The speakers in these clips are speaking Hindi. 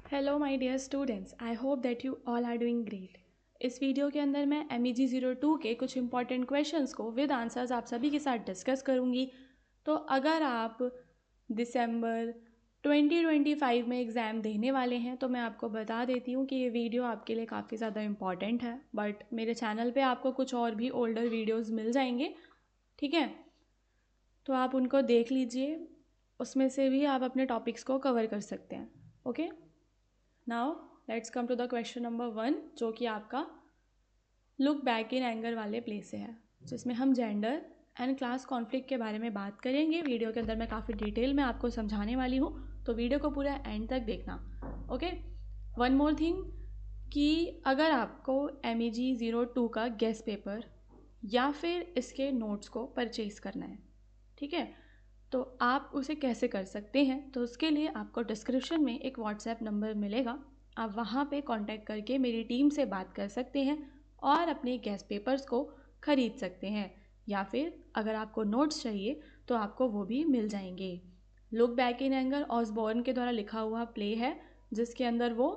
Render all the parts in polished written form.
Hello my dear students, I hope that you all are doing great. इस वीडियो के अंदर मैं MEG 02 के कुछ इंपॉर्टेंट क्वेश्चंस को विद आंसर्स आप सभी के साथ डिस्कस करूंगी। तो अगर आप दिसंबर 2025 में एग्ज़ाम देने वाले हैं तो मैं आपको बता देती हूँ कि ये वीडियो आपके लिए काफ़ी ज़्यादा इम्पॉर्टेंट है। बट मेरे चैनल पे आपको कुछ और भी ओल्डर वीडियोज़ मिल जाएंगे, ठीक है? तो आप उनको देख लीजिए, उसमें से भी आप अपने टॉपिक्स को कवर कर सकते हैं। Okay, now let's come to the question number 1, जो कि आपका लुक बैक इन एंगर वाले प्ले से है, जिसमें हम जेंडर एंड क्लास कॉन्फ्लिक्ट के बारे में बात करेंगे। वीडियो के अंदर मैं काफ़ी डिटेल में आपको समझाने वाली हूँ, तो वीडियो को पूरा एंड तक देखना। ओके, वन मोर थिंग कि अगर आपको MEG 02 का गेस्ट पेपर या फिर इसके नोट्स को परचेज़ करना है, ठीक है, तो आप उसे कैसे कर सकते हैं। तो उसके लिए आपको डिस्क्रिप्शन में एक व्हाट्सएप नंबर मिलेगा, आप वहाँ पे कांटेक्ट करके मेरी टीम से बात कर सकते हैं और अपने गेस्ट पेपर्स को ख़रीद सकते हैं, या फिर अगर आपको नोट्स चाहिए तो आपको वो भी मिल जाएंगे। Look back in anger Osborne के द्वारा लिखा हुआ प्ले है, जिसके अंदर वो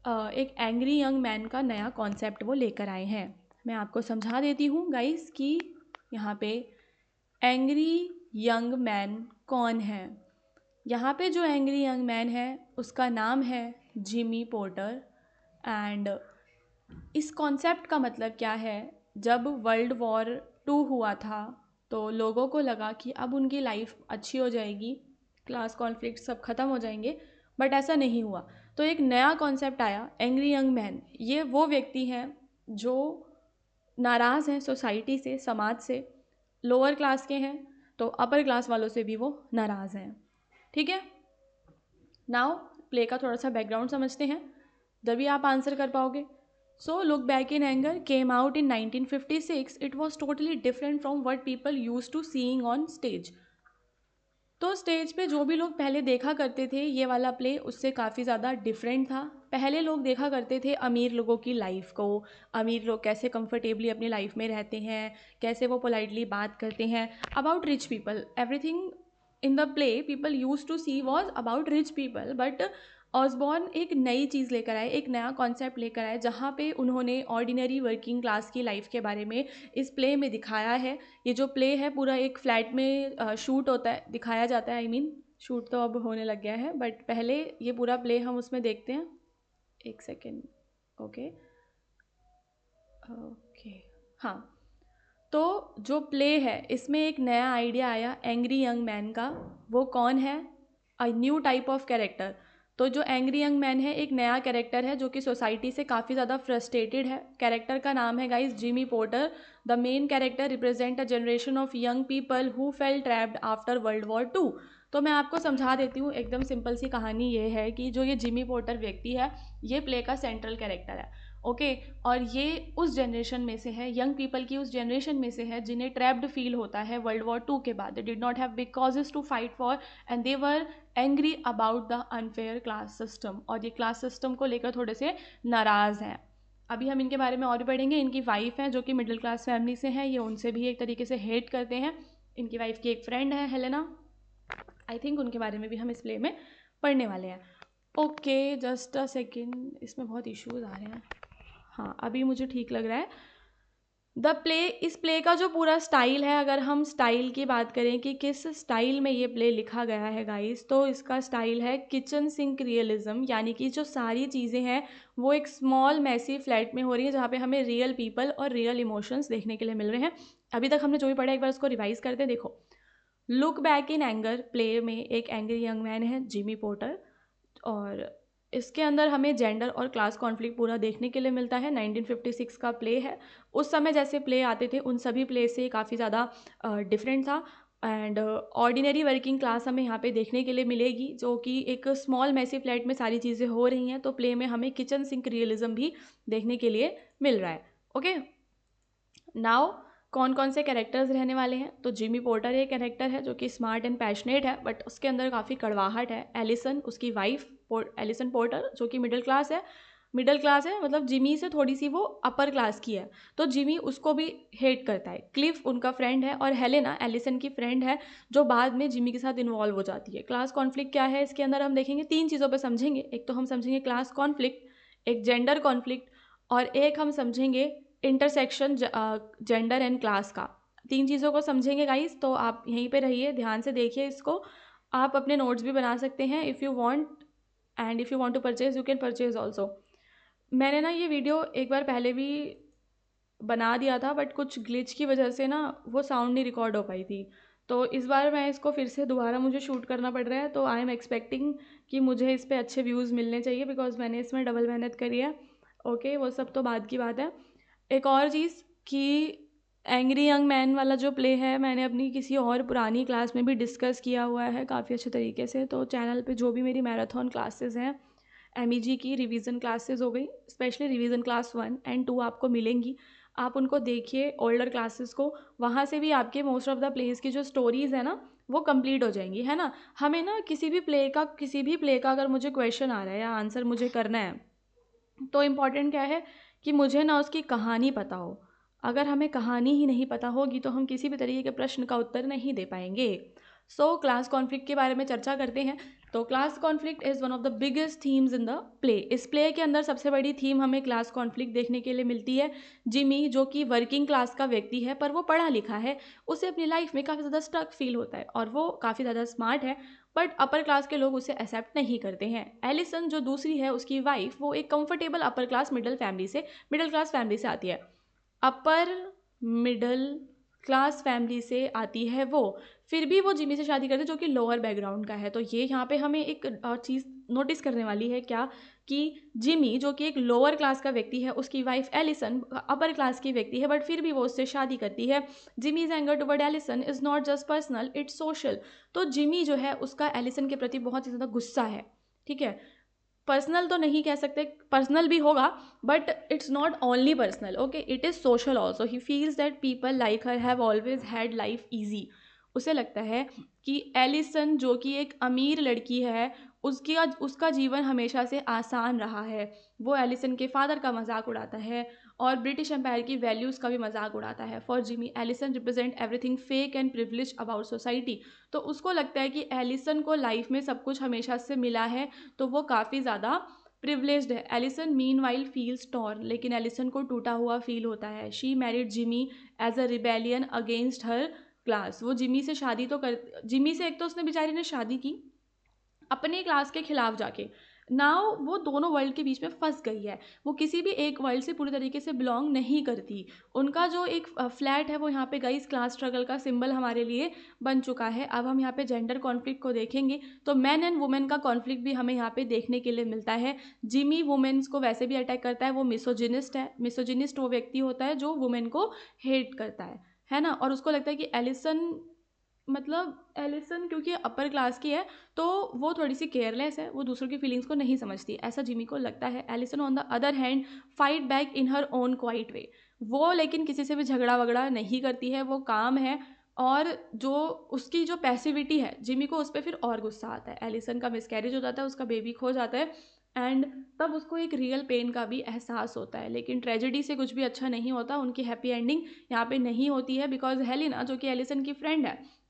एक एंग्री यंग मैन का नया कॉन्सेप्ट वो लेकर आए हैं। मैं आपको समझा देती हूँ गाइस कि यहाँ पे एंग्री यंग मैन कौन है। यहाँ पे जो एंग्री यंग मैन है उसका नाम है जिमी पोर्टर। एंड इस कॉन्सेप्ट का मतलब क्या है, जब वर्ल्ड वॉर 2 हुआ था तो लोगों को लगा कि अब उनकी लाइफ अच्छी हो जाएगी, क्लास कॉन्फ्लिक्ट सब ख़त्म हो जाएंगे, बट ऐसा नहीं हुआ। तो एक नया कॉन्सेप्ट आया, एंग्री यंग मैन। ये वो व्यक्ति हैं जो नाराज़ हैं सोसाइटी से, समाज से। लोअर क्लास के हैं तो अपर क्लास वालों से भी वो नाराज़ हैं, ठीक है। नाउ प्ले का थोड़ा सा बैकग्राउंड समझते हैं, तभी आप आंसर कर पाओगे। So look back in anger came out in 1956। It was totally different from what people use to seeing on stage. तो स्टेज पे जो भी लोग पहले देखा करते थे, ये वाला प्ले उससे काफ़ी ज़्यादा डिफरेंट था। पहले लोग देखा करते थे अमीर लोगों की लाइफ को, अमीर लोग कैसे कंफर्टेबली अपनी लाइफ में रहते हैं, कैसे वो पोलाइटली बात करते हैं, about rich people. Everything in the play people use to see was about rich people, but Osborne एक नई चीज़ लेकर आए, एक नया कॉन्सेप्ट लेकर आए, जहाँ पे उन्होंने ऑर्डिनरी वर्किंग क्लास की लाइफ के बारे में इस प्ले में दिखाया है। ये जो प्ले है पूरा एक फ्लैट में शूट होता है, दिखाया जाता है। आई मीन शूट तो अब होने लग गया है, बट पहले ये पूरा प्ले हम उसमें देखते हैं। एक सेकेंड। ओके ओके, हाँ। तो जो प्ले है इसमें एक नया आइडिया आया एंग्री यंग मैन का। वो कौन है? A new type of character. तो जो एंग्री यंग मैन है एक नया कैरेक्टर है जो कि सोसाइटी से काफ़ी ज़्यादा फ्रस्ट्रेटेड है। कैरेक्टर का नाम है guys Jimmy porter. The main character represent a generation of young people who fail trapped after world war 2। तो मैं आपको समझा देती हूँ, एकदम सिंपल सी कहानी ये है कि जो ये जिमी पोर्टर व्यक्ति है ये प्ले का सेंट्रल कैरेक्टर है, ओके। और ये उस जनरेशन में से है, यंग पीपल की उस जनरेशन में से है जिन्हें ट्रैप्ड फील होता है वर्ल्ड वॉर 2 के बाद। They did not have big causes to fight for and they were angry about the unfair class system, और ये क्लास सिस्टम को लेकर थोड़े से नाराज़ हैं। अभी हम इनके बारे में और भी पढ़ेंगे। इनकी वाइफ है जो कि मिडिल क्लास फैमिली से है, ये उनसे भी एक तरीके से हेट करते हैं। इनकी वाइफ की एक फ्रेंड है हेलेना, आई थिंक उनके बारे में भी हम इस प्ले में पढ़ने वाले हैं। ओके जस्ट अ सेकेंड, इसमें बहुत इश्यूज आ रहे हैं। हाँ अभी मुझे ठीक लग रहा है। द प्ले, इस प्ले का जो पूरा स्टाइल है, अगर हम स्टाइल की बात करें कि किस स्टाइल में ये प्ले लिखा गया है गाइस, तो इसका स्टाइल है किचन सिंक रियलिज्म। यानी कि जो सारी चीज़ें हैं वो एक स्मॉल मैसी फ्लैट में हो रही है, जहाँ पे हमें रियल पीपल और रियल इमोशंस देखने के लिए मिल रहे हैं। अभी तक हमने जो भी पढ़ा एक बार उसको रिवाइज करते हैं। देखो, look back in anger play में एक एंग्री यंग मैन है जिमी पोर्टर, और इसके अंदर हमें जेंडर और क्लास कॉन्फ्लिक्ट पूरा देखने के लिए मिलता है। 1956 का प्ले है। उस समय जैसे प्ले आते थे उन सभी प्ले से काफ़ी ज़्यादा डिफरेंट था। एंड ऑर्डिनरी वर्किंग क्लास हमें यहाँ पे देखने के लिए मिलेगी, जो कि एक स्मॉल मैसी फ्लैट में सारी चीज़ें हो रही हैं। तो प्ले में हमें किचन सिंक रियलिज्म भी देखने के लिए मिल रहा है, ओके। नाउ कौन कौन से कैरेक्टर्स रहने वाले हैं, तो जिमी पोर्टर एक कैरेक्टर है जो कि स्मार्ट एंड पैशनेट है, बट उसके अंदर काफ़ी कड़वाहट है। एलिसन उसकी वाइफ, एलिसन पोर्टर जो कि मिडिल क्लास है, मिडिल क्लास है, मतलब जिमी से थोड़ी सी वो अपर क्लास की है, तो जिमी उसको भी हेट करता है। क्लिफ उनका फ्रेंड है और हेलेना एलिसन की फ्रेंड है जो बाद में जिमी के साथ इन्वॉल्व हो जाती है। क्लास कॉन्फ्लिक्ट क्या है इसके अंदर हम देखेंगे, 3 चीज़ों पे समझेंगे। एक तो हम समझेंगे क्लास कॉन्फ्लिक्ट, एक जेंडर कॉन्फ्लिक्ट, और एक हम समझेंगे इंटरसेक्शन जेंडर एंड क्लास का। 3 चीज़ों को समझेंगे गाइस, तो आप यहीं पे रहिए, ध्यान से देखिए इसको। आप अपने नोट्स भी बना सकते हैं if you want, and if you want to purchase you can purchase also. मैंने ना ये वीडियो एक बार पहले भी बना दिया था, बट कुछ ग्लिच की वजह से ना वो साउंड नहीं रिकॉर्ड हो पाई थी, तो इस बार मैं इसको फिर से दोबारा मुझे शूट करना पड़ रहा है। तो आई एम एक्सपेक्टिंग कि मुझे इस पे अच्छे व्यूज़ मिलने चाहिए, बिकॉज मैंने इसमें डबल मेहनत करी है। ओके, वो सब तो बाद की बात है। एक और चीज़ कि एंग्री यंग मैन वाला जो प्ले है, मैंने अपनी किसी और पुरानी क्लास में भी डिस्कस किया हुआ है काफ़ी अच्छे तरीके से। तो चैनल पे जो भी मेरी मैराथन क्लासेस हैं, एमईजी की रिवीजन क्लासेस हो गई, स्पेशली रिवीजन क्लास 1 एंड 2 आपको मिलेंगी, आप उनको देखिए ओल्डर क्लासेस को। वहाँ से भी आपके मोस्ट ऑफ द प्लेस की जो स्टोरीज़ है ना वो कंप्लीट हो जाएंगी, है ना। हमें ना किसी भी प्ले का अगर मुझे क्वेश्चन आ रहा है या आंसर मुझे करना है, तो इम्पॉर्टेंट क्या है कि मुझे ना उसकी कहानी पता हो। अगर हमें कहानी ही नहीं पता होगी तो हम किसी भी तरीके के प्रश्न का उत्तर नहीं दे पाएंगे। सो क्लास कॉन्फ्लिक्ट के बारे में चर्चा करते हैं। तो class conflict is one of the biggest themes in the play. इस प्ले के अंदर सबसे बड़ी थीम हमें क्लास कॉन्फ्लिक्ट देखने के लिए मिलती है। जिमी जो कि वर्किंग क्लास का व्यक्ति है पर वो पढ़ा लिखा है, उसे अपनी लाइफ में काफ़ी ज़्यादा स्ट्रक फील होता है और वो काफ़ी ज़्यादा स्मार्ट है, बट अपर क्लास के लोग उसे एक्सेप्ट नहीं करते हैं। एलिसन जो दूसरी है उसकी वाइफ, वो एक comfortable upper class middle class family से आती है। अपर मिडल क्लास फैमिली से आती है वो, फिर भी वो जिमी से शादी करती है जो कि लोअर बैकग्राउंड का है। तो ये यहाँ पे हमें एक और चीज़ नोटिस करने वाली है, क्या कि जिमी जो कि एक लोअर क्लास का व्यक्ति है, उसकी वाइफ एलिसन अपर क्लास की व्यक्ति है, बट फिर भी वो उससे शादी करती है। Jimmy's anger toward Alison is not just personal, it's social. तो जिमी जो है उसका एलिसन के प्रति बहुत ही ज़्यादा गुस्सा है, ठीक है। पर्सनल तो नहीं कह सकते, पर्सनल भी होगा, but it's not only personal, okay, it is social also. He feels that people like her have always had life easy. उसे लगता है कि एलिसन जो कि एक अमीर लड़की है, उसका जीवन हमेशा से आसान रहा है। वो एलिसन के फादर का मजाक उड़ाता है और ब्रिटिश एम्पायर की वैल्यूज़ का भी मजाक उड़ाता है। For Jimmy Alison represent everything fake and privilege about society. तो उसको लगता है कि एलिसन को लाइफ में सब कुछ हमेशा से मिला है, तो वो काफ़ी ज़्यादा प्रिविलेज्ड है। Alison meanwhile feels torn, लेकिन एलिसन को टूटा हुआ फील होता है। She married Jimmy as a rebellion against her class. वो जिमी से शादी तो कर, जिमी से एक तो उसने बेचारी ने शादी की अपने क्लास के खिलाफ जाके, नाउ वो दोनों वर्ल्ड के बीच में फंस गई है। वो किसी भी एक वर्ल्ड से पूरी तरीके से बिलोंग नहीं करती। उनका जो एक फ्लैट है वो यहाँ पे गई क्लास स्ट्रगल का सिंबल हमारे लिए बन चुका है। अब हम यहाँ पे जेंडर कॉन्फ्लिक्ट को देखेंगे तो मैन एंड वुमेन का कॉन्फ्लिक्ट भी हमें यहाँ पे देखने के लिए मिलता है। जिमी वुमेन्स को वैसे भी अटैक करता है, वो मिसोजिनिस्ट है। मिसोजिनिस्ट वो व्यक्ति होता है जो वुमेन को हेट करता है ना। और उसको लगता है कि एलिसन क्योंकि अपर क्लास की है तो वो थोड़ी सी केयरलेस है, वो दूसरों की फीलिंग्स को नहीं समझती, ऐसा जिमी को लगता है। Alison on the other hand fight back in her own quiet way. वो लेकिन किसी से भी झगड़ा वगड़ा नहीं करती है, वो काम है। और जो उसकी जो पैसिविटी है, जिमी को उस पर फिर और गुस्सा आता है। एलिसन का मिसकैरेज हो जाता है, उसका बेबी खो जाता है, एंड तब उसको एक रियल पेन का भी एहसास होता है। लेकिन ट्रेजेडी से कुछ भी अच्छा नहीं होता, उनकी हैप्पी एंडिंग यहाँ पे नहीं होती है, बिकॉज हेलिना जो कि एलिसन की फ्रेंड है,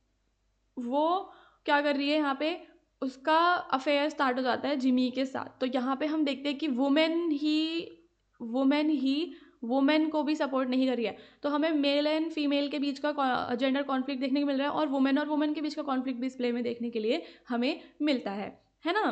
वो क्या कर रही है यहाँ पे, उसका अफेयर स्टार्ट हो जाता है जिमी के साथ। तो यहाँ पे हम देखते हैं कि वुमेन ही वुमेन को भी सपोर्ट नहीं कर रही है। तो हमें मेल एंड फीमेल के बीच का जेंडर कॉन्फ्लिक्ट देखने को मिल रहा है, और वुमेन के बीच का कॉन्फ्लिक्ट भी इस प्ले में देखने के लिए हमें मिलता है ना।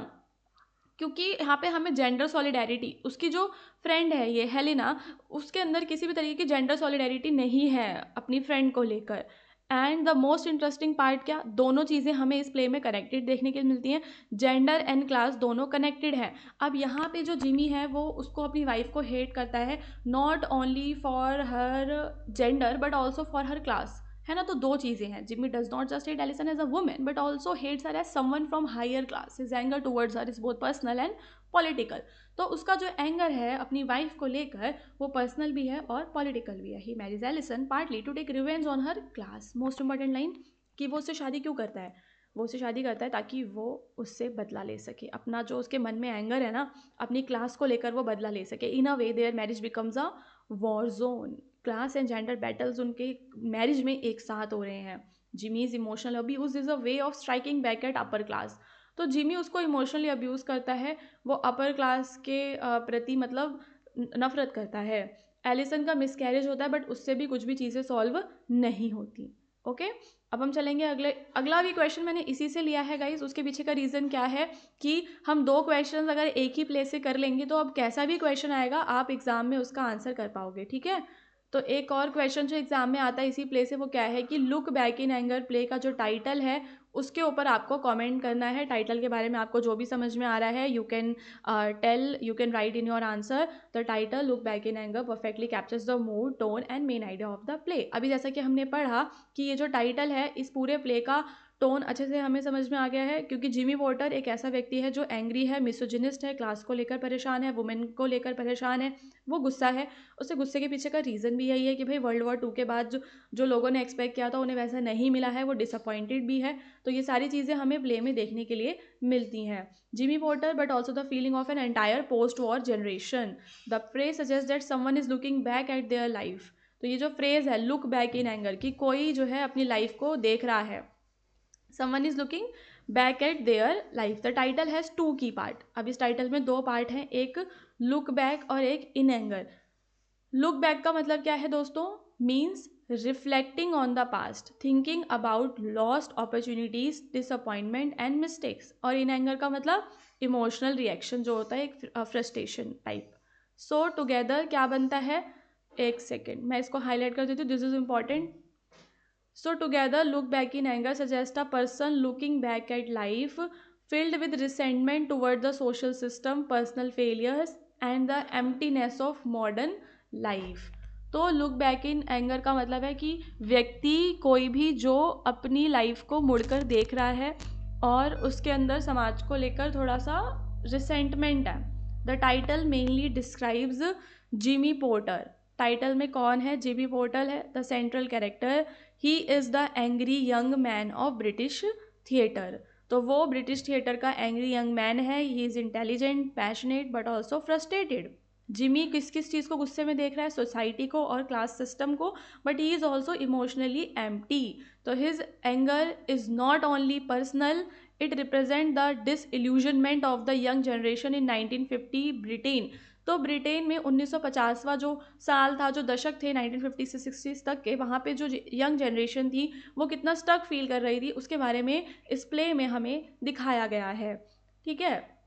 क्योंकि यहाँ पे हमें जेंडर सॉलिडेरिटी, उसकी जो फ्रेंड है ये हेलिना, उसके अंदर किसी भी तरीके की जेंडर सॉलिडेरिटी नहीं है अपनी फ्रेंड को लेकर। And the most interesting part क्या, दोनों चीज़ें हमें इस प्ले में कनेक्टेड देखने के लिए मिलती हैं। जेंडर एंड क्लास दोनों कनेक्टेड हैं। अब यहाँ पे जो जिमी है वो उसको अपनी वाइफ को हेट करता है, not only for her gender but also for her class, है ना। तो दो चीज़ें हैं, Jimmy does not just hate Alison as a women but also hates her as someone from higher class. His anger towards her is both personal and political. तो उसका जो एंगर है अपनी वाइफ को लेकर वो पर्सनल भी है और पॉलिटिकल भी है। He marries Alison partly to take revenge on her class. Most important line कि वो उससे शादी क्यों करता है, वो उससे शादी करता है ताकि वो उससे बदला ले सके, अपना जो उसके मन में एंगर है ना अपनी क्लास को लेकर वो बदला ले सके। In a way their marriage becomes a war zone. Class and gender battles उनके मैरिज में एक साथ हो रहे हैं। Jimmy's emotional abuse is a way of striking back at upper class. तो जिमी उसको इमोशनली अब्यूज़ करता है, वो अपर क्लास के प्रति मतलब नफरत करता है। एलिसन का मिसकैरेज होता है बट उससे भी कुछ भी चीज़ें सॉल्व नहीं होती। ओके, अब हम चलेंगे अगला भी क्वेश्चन मैंने इसी से लिया है गाइज। उसके पीछे का रीज़न क्या है कि हम 2 क्वेश्चन अगर एक ही प्लेस से कर लेंगे तो अब कैसा भी क्वेश्चन आएगा आप एग्जाम में उसका आंसर कर पाओगे, ठीक है। तो एक और क्वेश्चन जो एग्जाम में आता है इसी प्ले से वो क्या है कि look back in anger play का जो टाइटल है उसके ऊपर आपको कमेंट करना है। टाइटल के बारे में आपको जो भी समझ में आ रहा है you can write in your answer the title look back in anger perfectly captures the mood tone and main idea of the play. अभी जैसा कि हमने पढ़ा कि ये जो टाइटल है इस पूरे प्ले का टोन अच्छे से हमें समझ में आ गया है, क्योंकि जिमी पोर्टर एक ऐसा व्यक्ति है जो एंग्री है, मिसोजिनिस्ट है, क्लास को लेकर परेशान है, वुमेन को लेकर परेशान है, वो गुस्सा है। उससे गुस्से के पीछे का रीज़न भी यही है कि भाई वर्ल्ड वॉर 2 के बाद जो लोगों ने एक्सपेक्ट किया था उन्हें वैसा नहीं मिला है, वो डिसअपॉइंटेड भी है। तो ये सारी चीज़ें हमें प्ले में देखने के लिए मिलती हैं। Jimmy porter but also the feeling of an entire post war generation. The phrase suggest that someone is looking back at their life. तो ये जो फ्रेज है लुक बैक इन एंगर कि कोई जो है अपनी लाइफ को देख रहा है, someone is looking back at their life. The title has 2 की पार्ट। अब इस टाइटल में 2 पार्ट हैं, एक लुक बैक और एक इन एंगर। लुक बैक का मतलब क्या है दोस्तों, means reflecting on the past, thinking about lost opportunities, disappointment and mistakes. और इन एंगर का मतलब इमोशनल रिएक्शन जो होता है, एक फ्रस्ट्रेशन टाइप। सो टुगेदर क्या बनता है, एक सेकेंड मैं इसको हाईलाइट कर देती हूँ, this is important. So together, look back in anger suggests a person looking back at life filled with resentment toward the social system, personal failures and the emptiness of modern life. तो लुक बैक इन एंगर का मतलब है कि व्यक्ति कोई भी जो अपनी लाइफ को मुड़कर देख रहा है और उसके अंदर समाज को लेकर थोड़ा सा रिसेंटमेंट है। The title mainly describes Jimmy porter. Title में कौन है, जिमी पोर्टर है the central character. He is the angry young man of British theatre. तो वो ब्रिटिश थिएटर का एंग्री यंग मैन है। He is intelligent, passionate but also frustrated. Jimmy किस किस चीज़ को गुस्से में देख रहा है, सोसाइटी को और क्लास सिस्टम को, but he is also emotionally empty. तो his anger is not only personal, it represent the disillusionment of the young generation in 1950 Britain. तो ब्रिटेन में 1950वां जो साल था, जो दशक थे 1950 से 60s तक के, वहाँ पे जो यंग जनरेशन थी वो कितना स्टक फील कर रही थी उसके बारे में इस प्ले में हमें दिखाया गया है, ठीक है।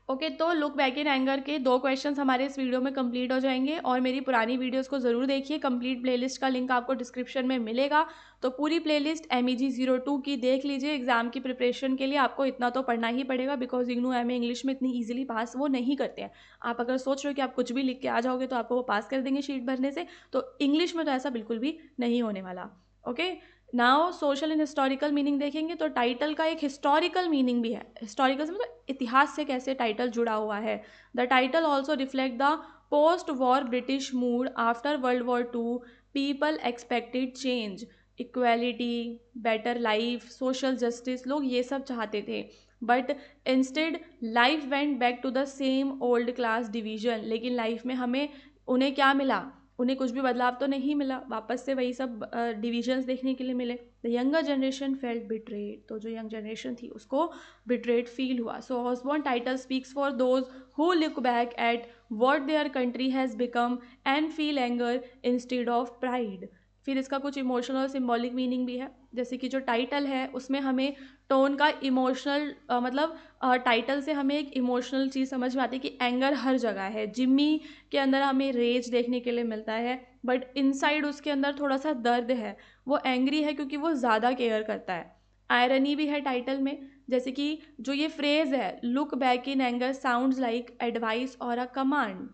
ओके, तो लुक बैक इन एंगर के 2 क्वेश्चंस हमारे इस वीडियो में कंप्लीट हो जाएंगे। और मेरी पुरानी वीडियोस को ज़रूर देखिए, कंप्लीट प्लेलिस्ट का लिंक आपको डिस्क्रिप्शन में मिलेगा। तो पूरी प्लेलिस्ट MEG02 की देख लीजिए। एग्जाम की प्रिपरेशन के लिए आपको इतना तो पढ़ना ही पड़ेगा, बिकॉज इग्नू एमए इंग्लिश में इतनी ईजिली पास वो नहीं करते हैं। आप अगर सोच रहे हो कि आप कुछ भी लिख के आ जाओगे तो आपको वो पास कर देंगे शीट भरने से, तो इंग्लिश में तो ऐसा बिल्कुल भी नहीं होने वाला। Okay, now social and historical meaning देखेंगे। तो टाइटल का एक हिस्टोरिकल मीनिंग भी है। हिस्टोरिकल से मतलब इतिहास से कैसे टाइटल जुड़ा हुआ है। The title also reflect the post war British mood after world war 2। People expected change, equality, better life, social justice, लोग ये सब चाहते थे। But instead life went back to the same old class division. लेकिन लाइफ में हमें उन्हें क्या मिला, उन्हें कुछ भी बदलाव तो नहीं मिला, वापस से वही सब डिविजन्स देखने के लिए मिले। The younger generation felt betrayed. तो जो यंग जनरेशन थी उसको बिट्रेड फील हुआ। So Osborne title speaks for those who look back at what their country has become and feel anger instead of pride. फिर इसका कुछ इमोशनल और सिम्बॉलिक मीनिंग भी है, जैसे कि जो टाइटल है उसमें हमें टोन का इमोशनल मतलब टाइटल से हमें एक इमोशनल चीज़ समझ में आती है कि एंगर हर जगह है। जिम्मी के अंदर हमें रेज देखने के लिए मिलता है, बट इनसाइड उसके अंदर थोड़ा सा दर्द है। वो एंग्री है क्योंकि वो ज़्यादा केयर करता है। आयरनी भी है टाइटल में, जैसे कि जो ये फ्रेज़ है look back in anger sounds like advice और अ कमांड।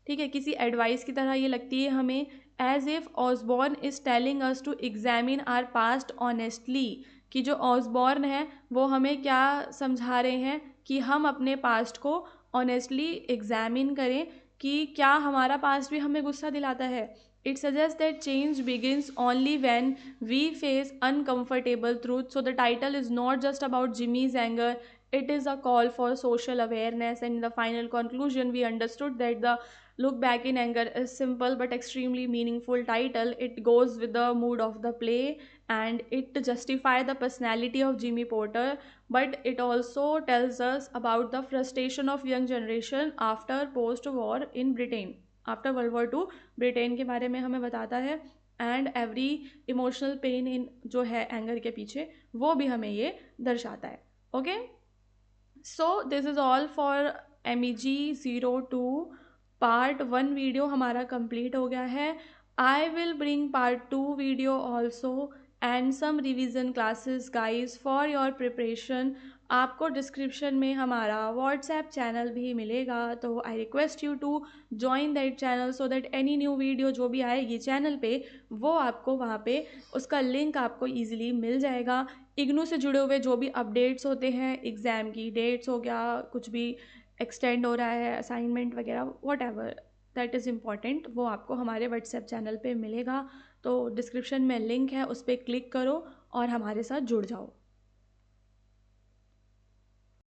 ठीक है, किसी एडवाइस की तरह ये लगती है हमें, as if Osborne is telling us to examine our past honestly. कि जो ऑसबॉर्न है वो हमें क्या समझा रहे हैं कि हम अपने पास्ट को ऑनेस्टली एग्जामिन करें कि क्या हमारा पास्ट भी हमें गुस्सा दिलाता है। It suggests that change begins only when we face uncomfortable truth. So the title is not just about Jimmy's anger, it is a call for social awareness. And in the final conclusion, we understood that the Look Back in Anger is simple but extremely meaningful title. It goes with the mood of the play and it justifies the personality of Jimmy Porter, but it also tells us about the frustration of young generation after post-war in Britain. After world war two Britain के बारे में हमें बताता है and every emotional pain in जो है एंगर के पीछे वो भी हमें ये दर्शाता है. Okay, so this is all for MEG02 part 1 video हमारा कंप्लीट हो गया है. I will bring part 2 video also and some revision classes guys for your preparation. आपको डिस्क्रिप्शन में हमारा व्हाट्सएप चैनल भी मिलेगा, तो I request you to join that channel so that any new video जो भी आएगी चैनल पे वो आपको वहाँ पे उसका लिंक आपको ईजिली मिल जाएगा. इग्नू से जुड़े हुए जो भी अपडेट्स होते हैं, एग्ज़ाम की डेट्स हो गया, कुछ भी एक्सटेंड हो रहा है, असाइनमेंट वगैरह, what ever that is important, वो आपको हमारे व्हाट्सएप चैनल पे मिलेगा. तो डिस्क्रिप्शन में लिंक है, उस पर क्लिक करो और हमारे साथ जुड़ जाओ.